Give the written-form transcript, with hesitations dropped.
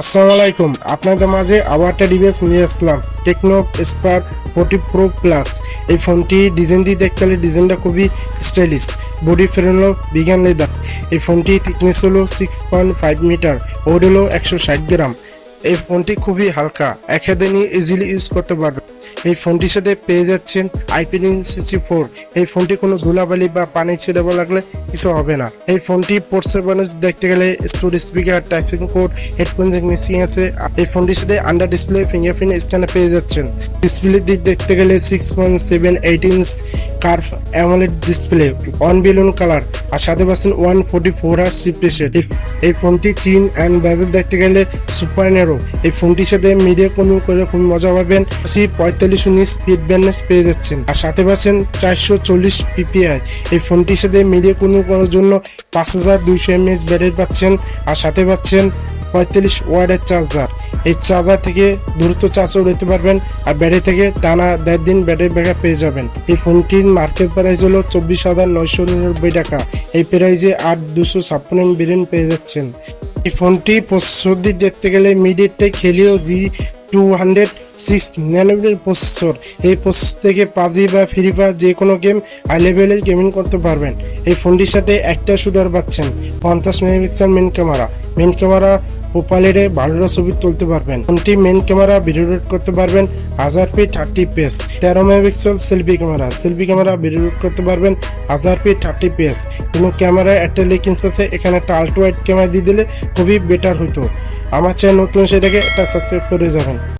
আসসালামু আলাইকুম, আপনাদের মাঝে আবার একটা ডিভাইস নিয়ে আসলাম টেকনো স্পার্ক 40 প্রো প্লাস। এই ফোনটি ডিজাইনটি দেখতে হলে ডিজাইনটা খুবই স্টাইলিশ, বডি ফ্রেম হলো বিজ্ঞান লেদার। এই ফোনটি থিকনেস হলো 6.5 মিটার, ওয়েট হলো 160 গ্রাম। এই ফোনটি খুবই হালকা, এক হাতে নিয়ে ইজিলি ইউজ করতে পারবে। এই ফোনটির সাথে পেয়ে যাচ্ছেন IP64। এই ফোনটি কোনো ধুলাবালি বা পানি ছিটাবো লাগলে কিছু হবে না। এই ফোনটি পারফরম্যান্স দেখতে গেলে storage speaker, typing code, headphone Jack missing আছে। এই ফোনটির সাথে আন্ডার ডিসপ্লে ফিঙ্গারপ্রিন্ট স্ক্যানার পেয়ে যাচ্ছেন। ডিসপ্লে দিক দেখতে গেলে 6.78 inch curve AMOLED display, 1 billion colour, আর সাথে পাচ্ছেন 144 হার্জ রিফ্রেশ রেট। এই ফোনটি চিন অ্যান্ড বাজেট দেখতে গেলে সুপার নেরো। এই ফোনটির সাথে মিডিয়া কনভিউ করে খুব মজা পাবেন। 45 স্পিড ব্যালেন্স পেয়ে যাচ্ছেন, আর সাথে পাচ্ছেন 440 PPI। এই ফোনটির সাথে মিডিয়া কনভিউ করার জন্য 5200 mAh ব্যাটারি পাচ্ছেন, আর সাথে পাচ্ছেন 45 ওয়াটের চার্জার। এই চার্জার থেকে দ্রুত চার্জও নিতে পারবেন, আর ব্যাটারি থেকে টানা 1.5 দিন ব্যাটারি ব্যাকআপ পেয়ে যাবেন। এই ফোনটির মার্কেট প্রাইস হলো 24,999 টাকা। এই প্রাইসে 8256 ভেরিয়েন্ট পেয়ে যাচ্ছেন। এই ফোনটি প্রসেসর দিক দেখতে গেলে MediaTek Helio G206 nanometer processor. এই প্রসেসর থেকে পাবজি বা ফ্রি ফায়ার যে কোনো গেম হাই লেভেলের গেমিং করতে পারবেন। এই ফোনটির সাথে একটা শুটার পাচ্ছেন, 50 মেগাপিক্সেল মেন ক্যামেরা প্রোফাইলে ভালো ছবি তুলতে পারবেন। ফোনটি মেন ক্যামেরা ভিডিও রেড করতে পারবেন 1000p 30fps। 13 megapixel selfie camera video red করতে পারবেন 1000p 30fps। কোনো ক্যামেরায় একটা লেকিংস আছে, এখানে একটা আল্ট্রা ওয়াইড ক্যামেরা দিয়ে দিলে খুবই বেটার হতো। আমার চ্যানেল নতুন, সেটাকে একটা সাবস্ক্রাইব করে যাবেন।